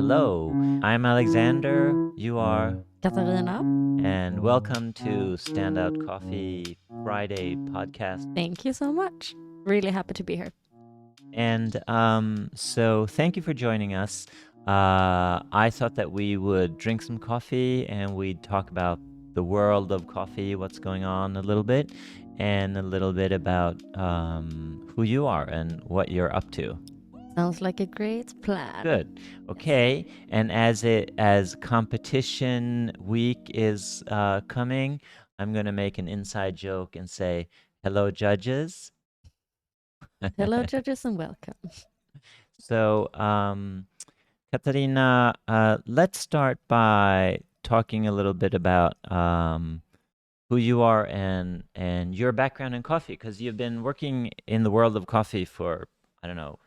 Hello, I'm Alexander. You are. Catarina. And welcome to Standout Coffee Friday podcast. Thank you so much. Really happy to be here. And so thank you for joining us. I thought that we would drink some coffee and we'd talk about the world of coffee, what's going on a little bit, and a little bit about who you are and what you're up to. Sounds like a great plan. Good. Okay. And as competition week is coming, I'm going to make an inside joke and say, hello, judges. Hello, judges, and welcome. So, Catarina, let's start by talking a little bit about who you are and your background in coffee, because you've been working in the world of coffee for, I don't know,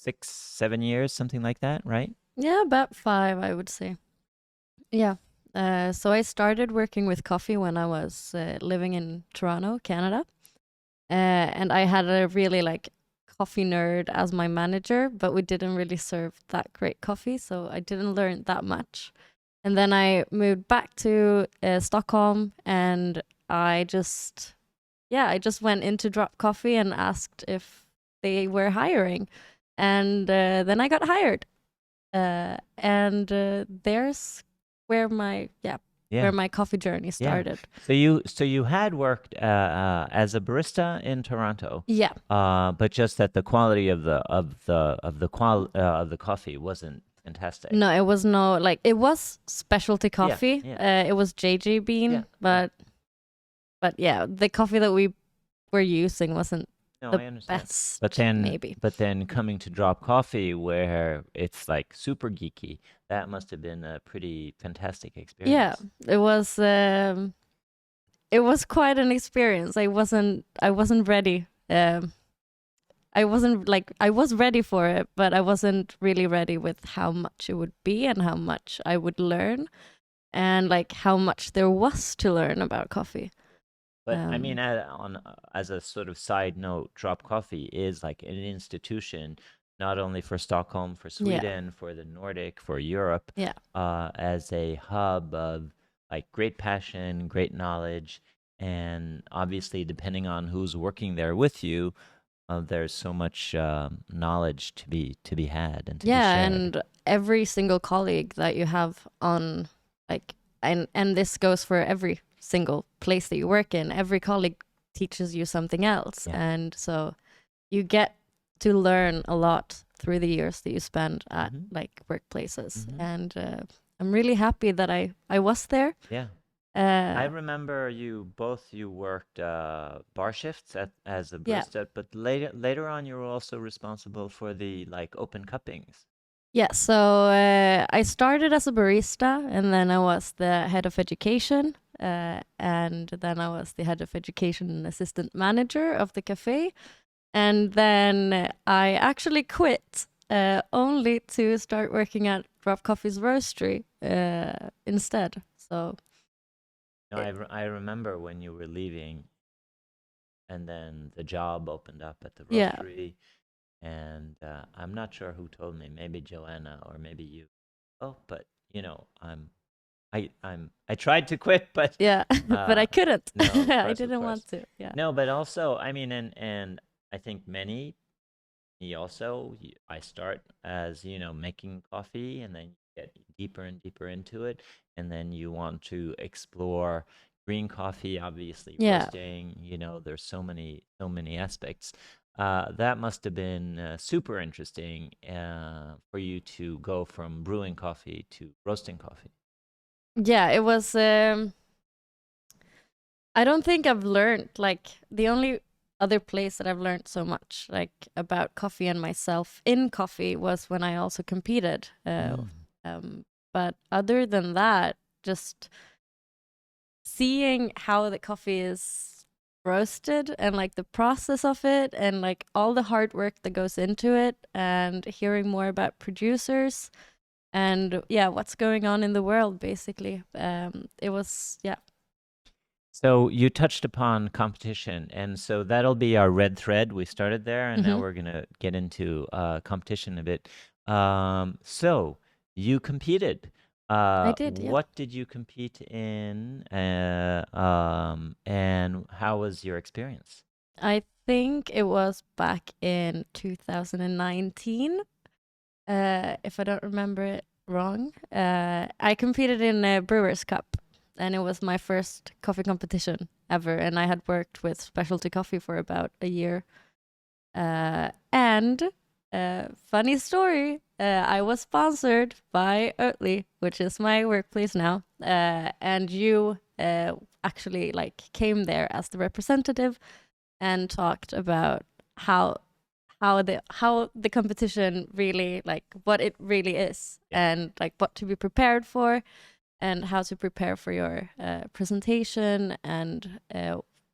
6-7 years, something like that, right? Yeah, about 5, I would say. Yeah. So I started working with coffee when I was living in Toronto, Canada. And I had a really coffee nerd as my manager, but we didn't really serve that great coffee, so I didn't learn that much. And then I moved back to Stockholm, and I just went into Drop Coffee and asked if they were hiring. And then I got hired. And there's where my coffee journey started. Yeah. So you had worked as a barista in Toronto. Yeah. But just that the quality of the coffee wasn't fantastic. No, it was it was specialty coffee. Yeah. It was JJ bean, but yeah, the coffee that we were using wasn't I understand. Best, but then coming to Drop Coffee, where it's like super geeky, that must have been a pretty fantastic experience. Yeah, it was. It was quite an experience. I wasn't ready. I was ready for it, but I wasn't really ready with how much it would be and how much I would learn, and how much there was to learn about coffee. But I mean, as a sort of side note, Drop Coffee is like an institution, not only for Stockholm, for Sweden, for the Nordic, for Europe, as a hub of great passion, great knowledge, and obviously, depending on who's working there with you, there's so much knowledge to be had and to be shared. And every single colleague that you have on and this goes for every single place that you work in, every colleague teaches you something else. And so you get to learn a lot through the years that you spend at workplaces. And I'm really happy that I was there. I remember you worked bar shifts as a barista, but later on you were also responsible for the open cuppings. Yeah, so I started as a barista, and then I was the head of education, and then I was the head of education and assistant manager of the cafe. And then I actually quit only to start working at Drop Coffee's roastery instead. So I remember when you were leaving, and then the job opened up at the roastery. And I'm not sure who told me, maybe Joanna or maybe you. Oh, but I tried to quit, but but I couldn't. No, I didn't want to. Yeah. No, but also, I mean, and I think me also, I start as making coffee, and then you get deeper and deeper into it, and then you want to explore green coffee, obviously roasting. There's so many aspects. That must have been super interesting for you to go from brewing coffee to roasting coffee. Yeah, it was. I don't think I've learned the only other place that I've learned so much about coffee and myself in coffee was when I also competed. But other than that, just seeing how the coffee is roasted and the process of it and all the hard work that goes into it, and hearing more about producers and what's going on in the world, basically. It was So you touched upon competition, and so that'll be our red thread. We started there, and now we're gonna get into competition a bit. So you competed. I did, yeah. What did you compete in? And how was your experience? I think it was back in 2019, if I don't remember it wrong. I competed in a Brewers Cup, and it was my first coffee competition ever. And I had worked with specialty coffee for about a year. And funny story, I was sponsored by Oatly, which is my workplace now. And you actually like came there as the representative and talked about how the competition really, like what it really is, and like what to be prepared for, and how to prepare for your presentation, and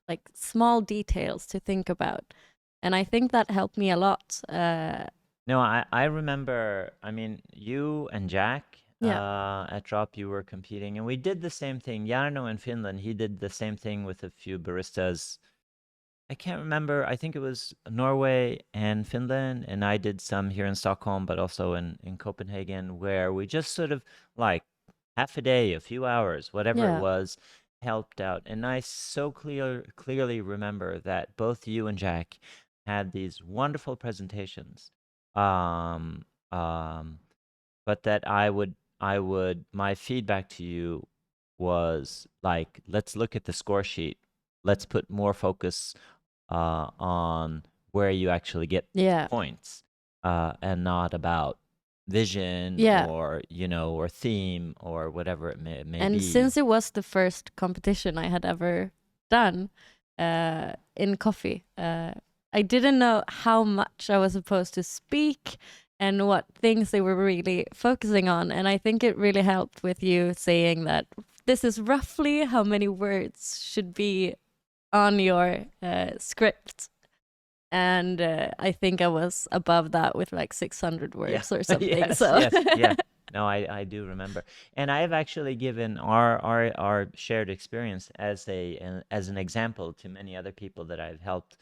like small details to think about. And I think that helped me a lot. No, I remember, I mean, you and Jack Yeah. at Drop, you were competing, and we did the same thing. Jarno in Finland, he did the same thing with a few baristas. I can't remember. I think it was Norway and Finland, and I did some here in Stockholm, but also in Copenhagen, where we just sort of like half a day, a few hours, whatever it Yeah. was, helped out. And I so clearly remember that both you and Jack had these wonderful presentations. Um, um, but that my feedback to you was like, let's look at the score sheet. Let's put more focus on where you actually get Yeah. points, and not about vision Yeah. or or theme or whatever it may And be. since it was the first competition I had ever done in coffee, I didn't know how much I was supposed to speak and what things they were really focusing on. And I think it really helped with you saying that this is roughly how many words should be on your script. And I think I was above that with like 600 words or something. Yes, so yes, yeah. No, I do remember, and I have actually given our shared experience as an example to many other people that I've helped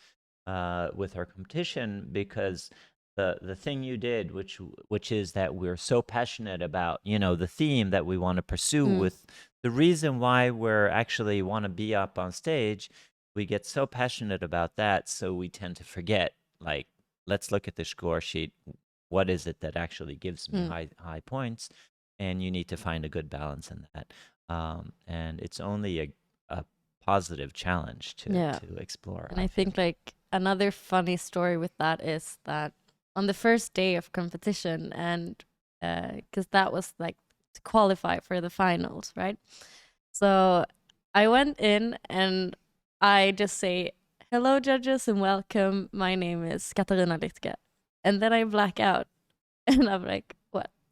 with our competition, because the thing you did, which is that we're so passionate about the theme that we want to pursue with the reason why we're actually want to be up on stage. We get so passionate about that, so we tend to forget, like, let's look at the score sheet. What is it that actually gives me high points? And you need to find a good balance in that. And it's only a positive challenge to explore. And I think like another funny story with that is that on the first day of competition, and because that was like to qualify for the finals, right? So I went in and I just say, "Hello, judges, and welcome. My name is Catarina Lüdtke." And then I black out. And I'm like,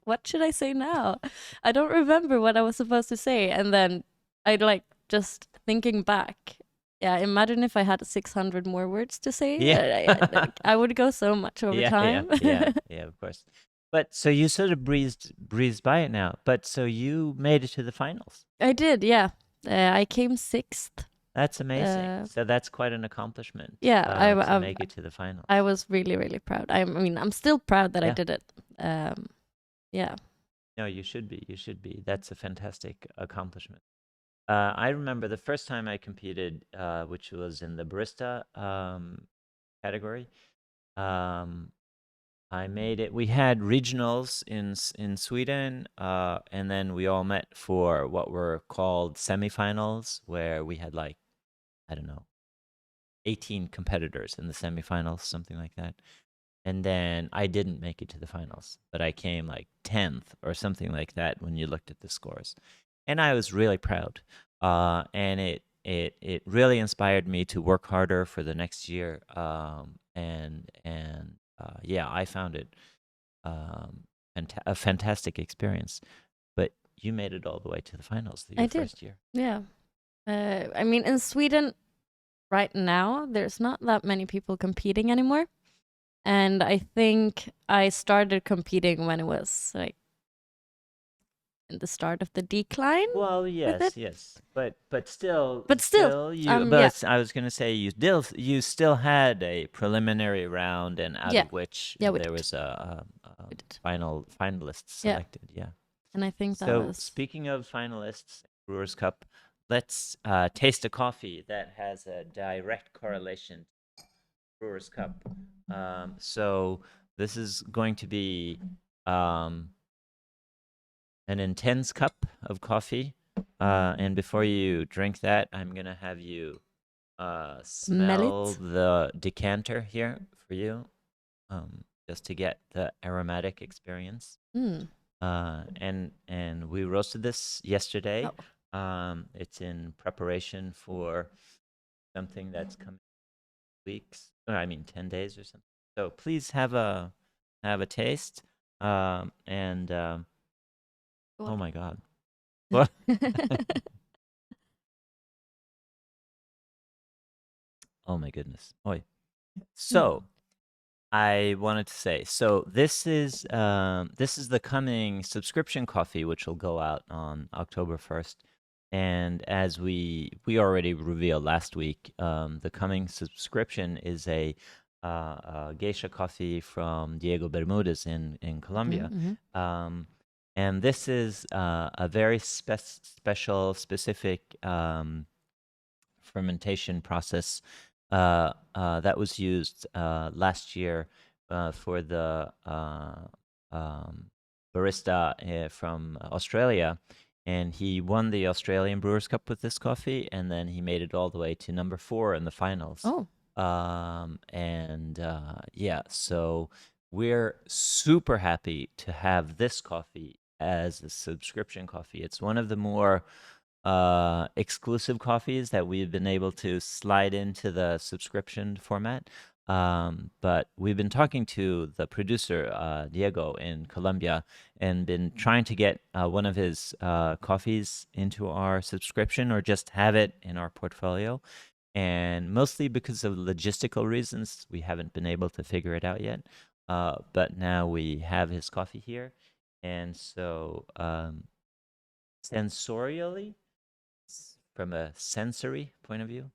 what should I say now? I don't remember what I was supposed to say. And then I like just thinking back. Yeah, imagine if I had 600 more words to say. Yeah. I would go so much over time. Yeah, of course. But so you sort of breezed by it now. But so you made it to the finals. I did, yeah. I came sixth. That's amazing. So that's quite an accomplishment. Yeah, to make it to the finals. I was really, really proud. I mean, I'm still proud that I did it. Yeah. No, you should be. You should be. That's a fantastic accomplishment. I remember the first time I competed, which was in the barista category. I made it. We had regionals in Sweden, and then we all met for what were called semifinals, where we had like, I don't know, 18 competitors in the semifinals, something like that. And then I didn't make it to the finals, but I came like 10th or something like that when you looked at the scores. And I was really proud. And it really inspired me to work harder for the next year. Yeah, I found it a fantastic experience. But you made it all the way to the finals your first year. Yeah. I mean, in Sweden right now, there's not that many people competing anymore. And I think I started competing when it was like in the start of the decline. Well, with it. yes, but still, But still, you. yeah, But I was gonna say you still had a preliminary round, and out yeah, of which yeah, we there did. was a We did. finalists Yeah, selected. Yeah. and I think that So was speaking of finalists, Brewers Cup, let's taste a coffee that has a direct correlation to Brewers Cup. So this is going to be um, an intense cup of coffee. And before you drink that, I'm going to have you smell smell it. the decanter here for you, just to get the aromatic experience. Mm. And we roasted this yesterday. Oh. It's in preparation for something that's coming weeks. I mean, 10 days or something. So please have a taste. And oh my God, what? Oh my goodness. Oi. So I wanted to say, so this is the coming subscription coffee, which will go out on October 1st. And as we already revealed last week, the coming subscription is a geisha coffee from Diego Bermudez in Colombia. And this is a very special, specific fermentation process that was used last year for the barista from Australia. And he won the Australian Brewers Cup with this coffee, and then he made it all the way to number 4 in the finals. Oh. Yeah, so we're super happy to have this coffee as a subscription coffee. It's one of the more exclusive coffees that we've been able to slide into the subscription format. But we've been talking to the producer, Diego, in Colombia, and been trying to get one of his coffees into our subscription or just have it in our portfolio. And mostly because of logistical reasons, we haven't been able to figure it out yet. But now we have his coffee here. And so sensorially, from a sensory point of view,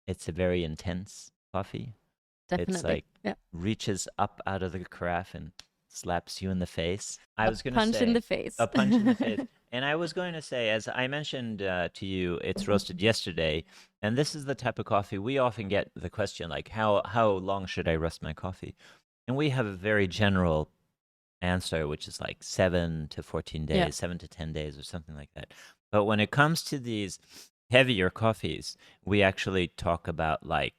it's a very intense coffee. Definitely. It's like yeah. reaches up out of the carafe and slaps you in the face. I was going to punch say in the face. a punch in the face. And I was going to say, as I mentioned to you, it's roasted yesterday, and this is the type of coffee we often get the question like, how long should I roast my coffee? And we have a very general answer, which is like 7 to 14 days, Yeah. 7 to 10 days, or something like that. But when it comes to these heavier coffees, we actually talk about like,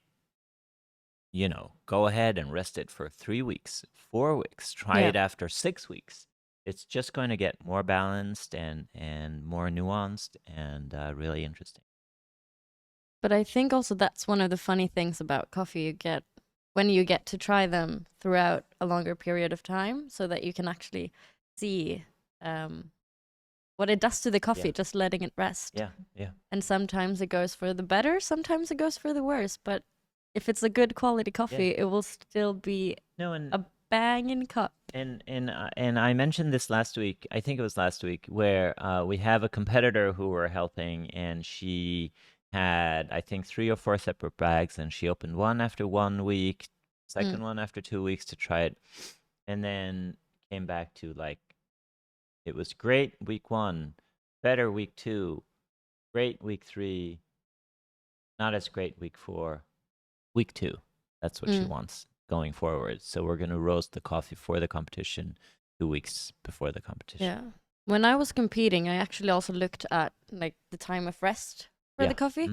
go ahead and rest it for 3 weeks, 4 weeks, try Yeah. it after 6 weeks. It's just going to get more balanced and more nuanced and really interesting. But I think also that's one of the funny things about coffee you get when you get to try them throughout a longer period of time, so that you can actually see what it does to the coffee, just letting it rest. Yeah. And sometimes it goes for the better, sometimes it goes for the worse. But if it's a good quality coffee, it will still be a banging cup. And I mentioned this last week. I think it was last week, where we have a competitor who we're helping, and she had, I think, 3 or 4 separate bags, and she opened one after 1 week, second one after 2 weeks to try it, and then came back to like, it was great week 1, better week 2, great week 3, not as great week 4, week 2. That's what she wants going forward. So we're going to roast the coffee for the competition 2 weeks before the competition. Yeah. When I was competing, I actually also looked at like the time of rest for the coffee,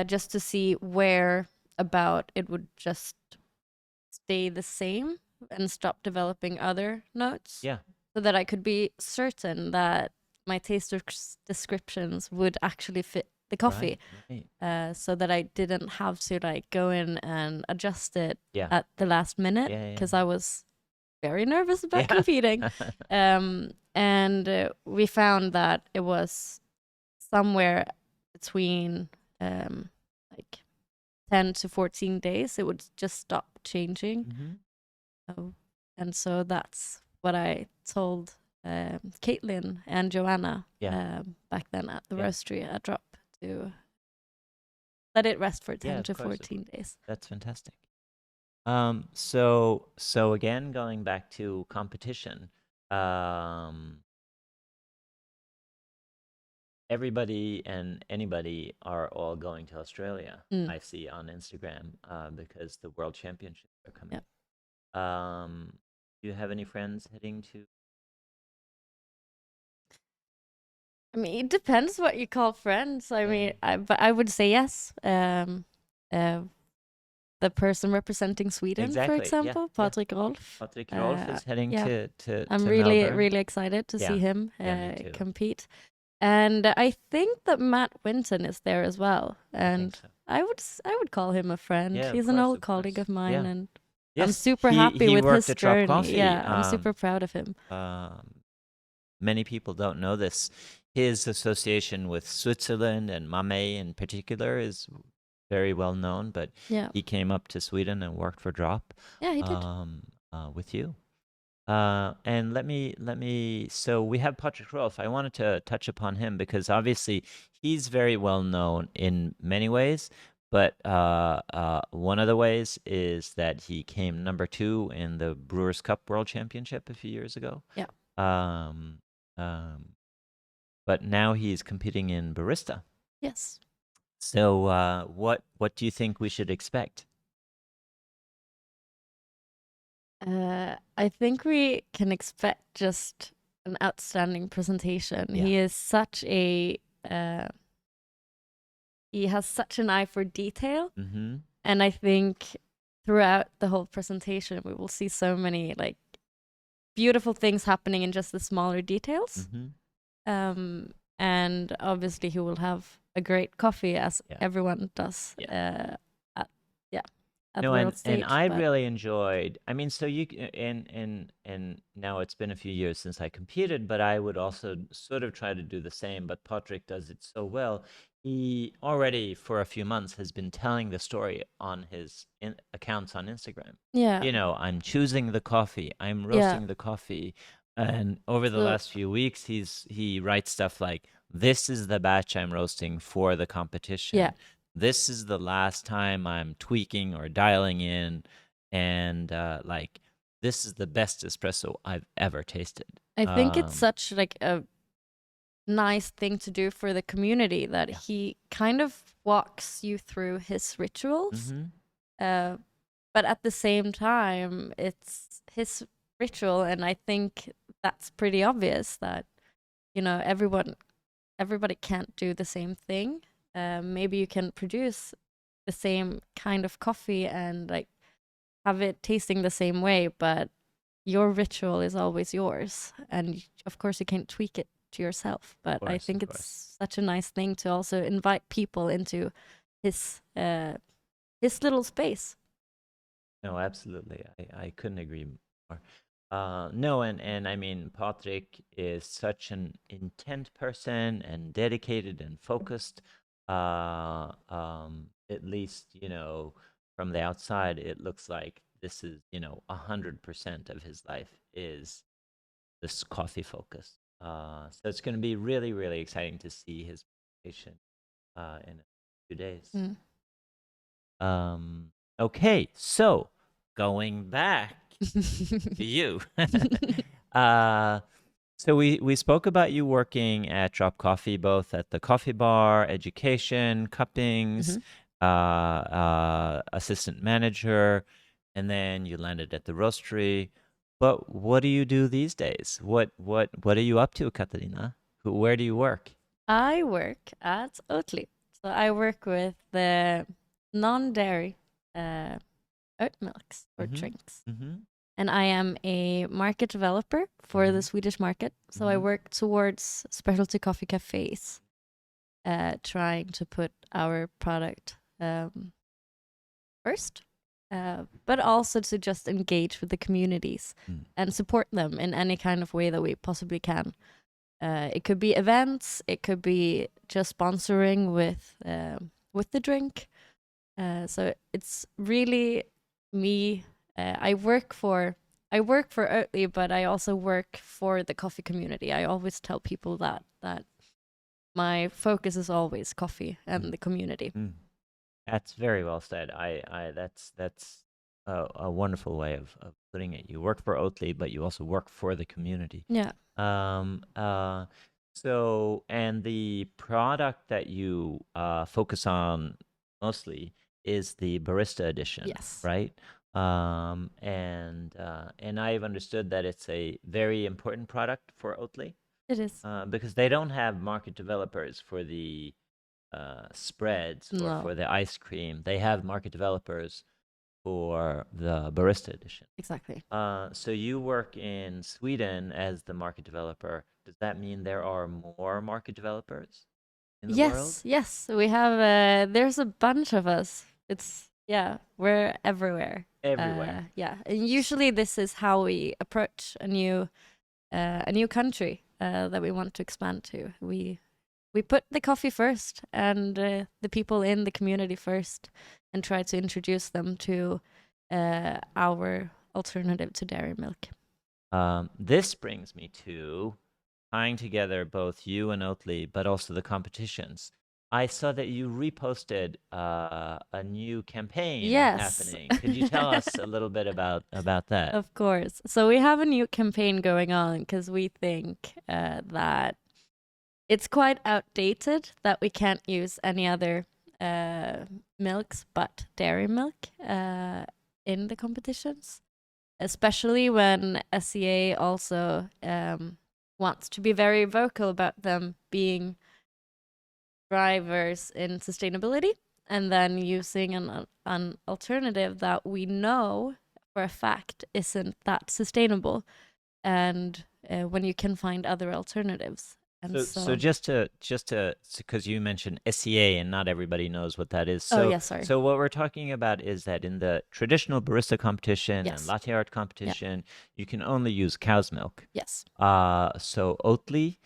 just to see where about it would just stay the same and stop developing other notes. Yeah. So that I could be certain that my taste descriptions would actually fit the coffee. Right. So that I didn't have to like go in and adjust it at the last minute, because I was very nervous about competing. And we found that it was somewhere between like 10 to 14 days. It would just stop changing. And so that's what I told Caitlin and Joanna Yeah. back then at the Yeah. roastery at Drop to let it rest for 10 Yeah, of to course. 14 days. That's fantastic. So again, going back to competition, everybody and anybody are all going to Australia. Mm. I see on Instagram because the World Championships are coming. Yep. Do you have any friends heading to? I mean, it depends what you call friends. I mean, but I would say yes. The person representing Sweden, Exactly, for yeah, example, yeah. Patrik Rolf. Patrik Rolf is heading yeah. to I'm to really, Melbourne. really excited to see Yeah. him Yeah, me too. compete. And I think that Matt Winton is there as well. And so. I would call him a friend. Yeah, of He's an course, old of colleague course. of mine, Yeah. and Yes, I'm super he happy with worked his at Drop journey. Coffee. Yeah, I'm super proud of him. Many people don't know this. His association with Switzerland and Mame in particular is very well known, but Yeah, he came up to Sweden and worked for Drop yeah, he did. with you. And let me. So we have Patrik Rolf. I wanted to touch upon him because obviously he's very well known in many ways. But one of the ways is that he came number 2 in the Brewers Cup World Championship a few years ago. Yeah. But now he's competing in barista. Yes. So what do you think we should expect? I think we can expect just an outstanding presentation. Yeah. He is such a he has such an eye for detail, Mm-hmm. and I think throughout the whole presentation we will see so many like beautiful things happening in just the smaller details. Mm-hmm. And obviously he will have a great coffee as everyone does. Yeah. At the world stage, and I really enjoyed. I mean, so you and now it's been a few years since I competed, but I would also sort of try to do the same. But Patrick does it so well. He already for a few months has been telling the story on his accounts on Instagram. Yeah. You know, I'm choosing the coffee. I'm roasting the coffee. And over the last few weeks, he writes stuff like, "This is the batch I'm roasting for the competition. Yeah. This is the last time I'm tweaking or dialing in, and like this is the best espresso I've ever tasted." I think it's such like a nice thing to do for the community that he kind of walks you through his rituals. Mm-hmm. But at the same time, it's his ritual, and I think that's pretty obvious that, you know, everybody can't do the same thing. Maybe you can produce the same kind of coffee and like have it tasting the same way, but your ritual is always yours, and of course you can't tweak it to yourself. But I think it's such a nice thing to also invite people into his little space. No, absolutely. I couldn't agree more. No, and I mean, Patrick is such an intent person and dedicated and focused. At least, you know, from the outside, it looks like this is, you know, 100% of his life is this coffee focus. So it's going to be really, really exciting to see his presentation in a few days. Okay, so going back to you. So we spoke about you working at Drop Coffee, both at the coffee bar, education, cuppings, assistant manager, and then you landed at the roastery. But what do you do these days? What are you up to, Catarina? Where do you work? I work at Oatly. So I work with the non-dairy oat milks or drinks. And I am a market developer for the Swedish market. So I work towards specialty coffee cafes, trying to put our product first, but also to just engage with the communities and support them in any kind of way that we possibly can. It could be events, it could be just sponsoring with the drink. So it's really me. I work for I work for Oatly, but I also work for the coffee community. I always tell people that my focus is always coffee and the community. That's very well said. That's a wonderful way of putting it. You work for Oatly, but you also work for the community. Yeah. Um, uh, so, and the product that you focus on mostly is the barista edition, Yes. right? And I've understood that it's a very important product for Oatly It is. because they don't have market developers for the spreads or No. for the ice cream. They have market developers for the barista edition. Exactly. So you work in Sweden as the market developer. Does that mean there are more market developers in the world? Yes. We have. There's a bunch of us. We're everywhere. Everywhere. And usually this is how we approach a new country that we want to expand to. We put the coffee first and the people in the community first, and try to introduce them to our alternative to dairy milk. This brings me to tying together both you and Oatly, but also the competitions. I saw that you reposted a new campaign happening. Could you tell us a little bit about that? Of course. So we have a new campaign going on because we think that it's quite outdated that we can't use any other milks but dairy milk in the competitions, especially when SCA also wants to be very vocal about them being drivers in sustainability, and then using an alternative that we know for a fact isn't that sustainable, and when you can find other alternatives. And so just to because you mentioned SCA and not everybody knows what that is. So, sorry. So what we're talking about is that in the traditional barista competition and latte art competition, you can only use cow's milk. Yes. So Oatly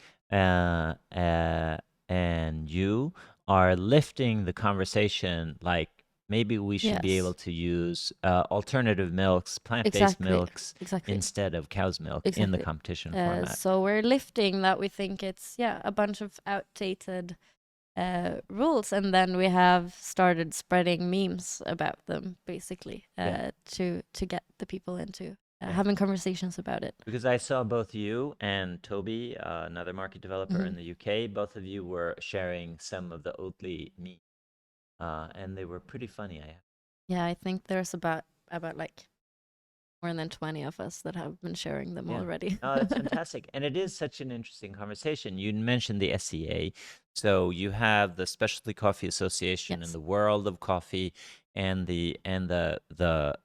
and you are lifting the conversation, like maybe we should be able to use alternative milks, plant-based milks instead of cow's milk in the competition format. So we're lifting that. We think it's a bunch of outdated rules, and then we have started spreading memes about them, basically, to get the people into having conversations about it. Because I saw both you and Toby, another market developer in the UK, both of you were sharing some of the Oatly memes. And they were pretty funny. I think there's about like more than 20 of us that have been sharing them already. Oh, that's fantastic. And it is such an interesting conversation. You mentioned the SCA. So you have the Specialty Coffee Association in the world of coffee, and the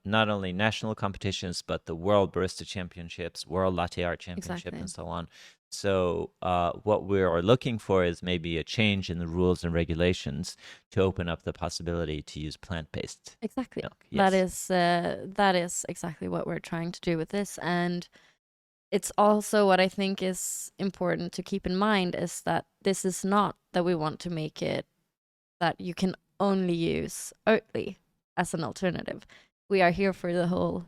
not only national competitions, but the World Barista Championships, World Latte Art Championship, and so on. So what we are looking for is maybe a change in the rules and regulations to open up the possibility to use plant-based milk. Yes. That is exactly what we're trying to do with this. And it's also what I think is important to keep in mind is that this is not that we want to make it that you can only use Oatly as an alternative. We are here for the whole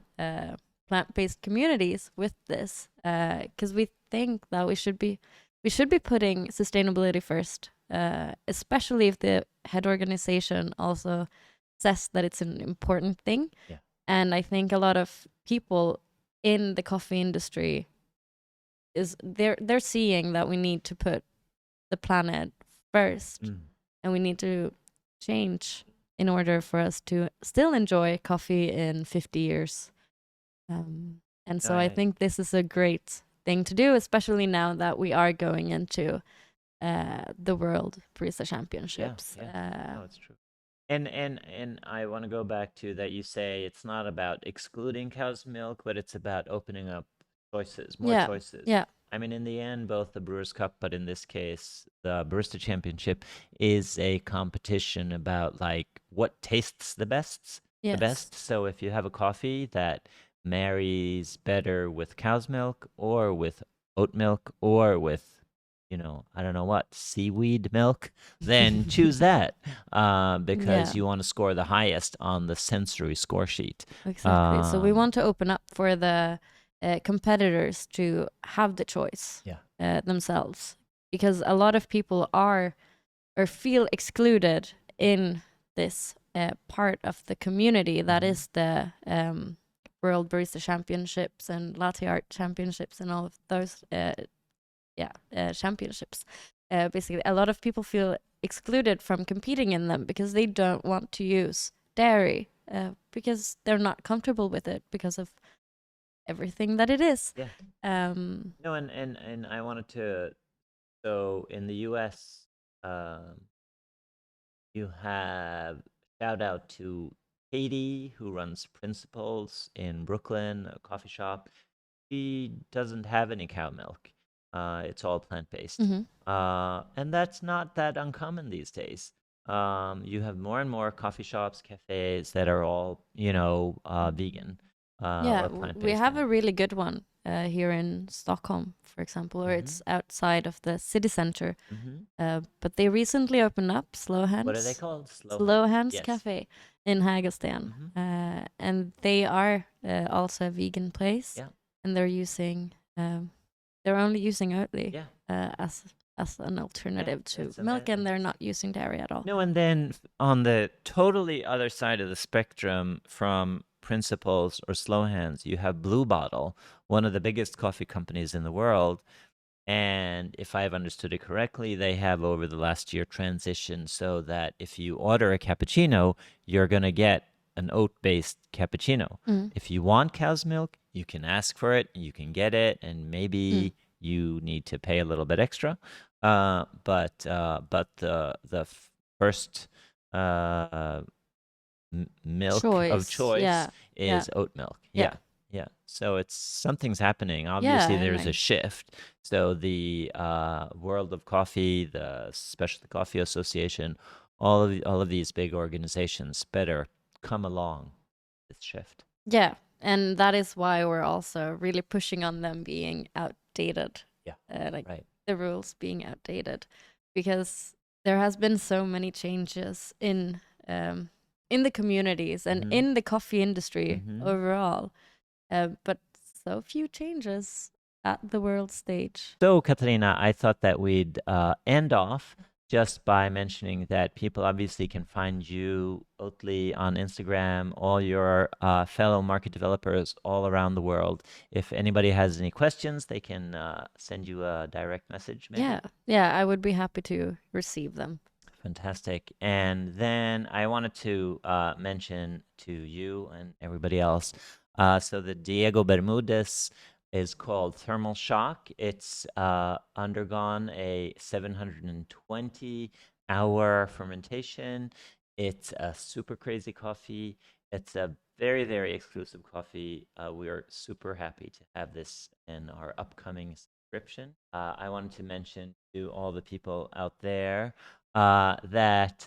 plant-based communities with this, because we think that we should be putting sustainability first, especially if the head organization also says that it's an important thing. And I think a lot of people in the coffee industry they're seeing that we need to put the planet first, and we need to change in order for us to still enjoy coffee in 50 years. And so I think this is a great thing to do, especially now that we are going into the World Barista Championships. No, it's true. And I want to go back to that. You say it's not about excluding cow's milk, but it's about opening up choices, more choices. I mean, in the end, both the Brewers Cup, but in this case, the Barista Championship is a competition about like what tastes the best. So if you have a coffee that marries better with cow's milk or with oat milk or with, I don't know what, seaweed milk, then choose that because you want to score the highest on the sensory score sheet. Exactly. So we want to open up for the competitors to have the choice Yeah. themselves, because a lot of people are or feel excluded in this part of the community that is the World Barista Championships and Latte Art Championships and all of those championships. Basically, a lot of people feel excluded from competing in them because they don't want to use dairy because they're not comfortable with it because of everything that it is. Yeah. No, and I wanted to. So in the U.S., you have shout out to Katie, who runs Principles in Brooklyn, a coffee shop. She doesn't have any cow milk. It's all plant-based. And that's not that uncommon these days. You have more and more coffee shops, cafes that are all, vegan or plant-based. We have a really good one here in Stockholm, for example, or it's outside of the city center. But they recently opened up Slow Hands. What are they called? Slow Hands Cafe in Hägersten. And they are also a vegan place. Yeah. And they're using, they're only using Oatly as an alternative to milk, and they're not using dairy at all. No, and then on the totally other side of the spectrum from Principles or Slow Hands, you have Blue Bottle, one of the biggest coffee companies in the world. And if I've understood it correctly, they have over the last year transitioned so that if you order a cappuccino, you're going to get an oat-based cappuccino. If you want cow's milk, you can ask for it, you can get it, and maybe you need to pay a little bit extra. But the first milk of choice is oat milk. Yeah. So something's happening. Obviously, there's a shift. So the World of Coffee, the Specialty Coffee Association, all of these big organizations better come along this shift. Yeah, and that is why we're also really pushing on them being outdated. Right. The rules being outdated, because there has been so many changes in the communities and in the coffee industry overall, but so few changes at the world stage. So, Catarina, I thought that we'd end off just by mentioning that people obviously can find you, Oatly, on Instagram, all your fellow market developers all around the world. If anybody has any questions, they can send you a direct message, maybe? Yeah, I would be happy to receive them. Fantastic. And then I wanted to mention to you and everybody else, so the Diego Bermudez is called Thermal Shock. It's undergone a 720-hour fermentation. It's a super crazy coffee. It's a very, very exclusive coffee. We are super happy to have this in our upcoming subscription. I wanted to mention to all the people out there that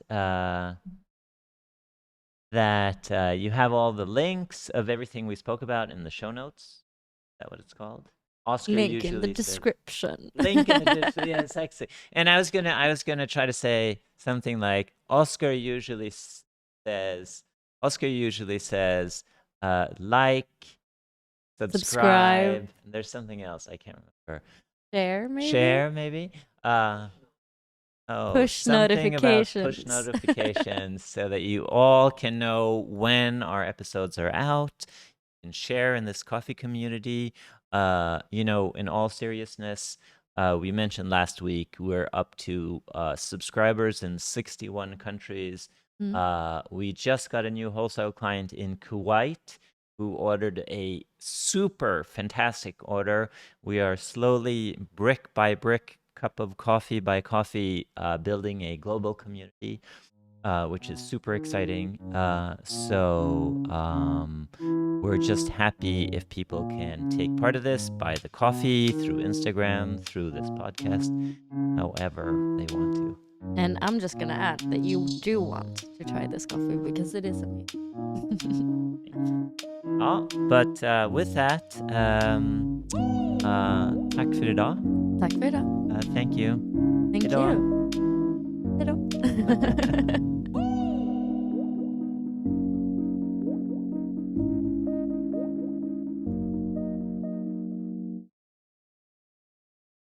you have all the links of everything we spoke about in the show notes. Is that what it's called? Oscar link in the description. Link in the description. Yeah, sexy. And I was gonna try to say something like Oscar usually says like, subscribe. There's something else I can't remember. Share maybe. Push notifications so that you all can know when our episodes are out and share in this coffee community. In all seriousness, we mentioned last week we're up to subscribers in 61 countries. We just got a new wholesale client in Kuwait who ordered a super fantastic order. We are slowly, brick by brick, cup of coffee by coffee, building a global community, which is super exciting. So we're just happy if people can take part of this, buy the coffee through Instagram, through this podcast, however they want to. And I'm just going to add that you do want to try this coffee because it is amazing. But with that, tack för idag. Tack för idag. Thank you. Thank you. Hejdå.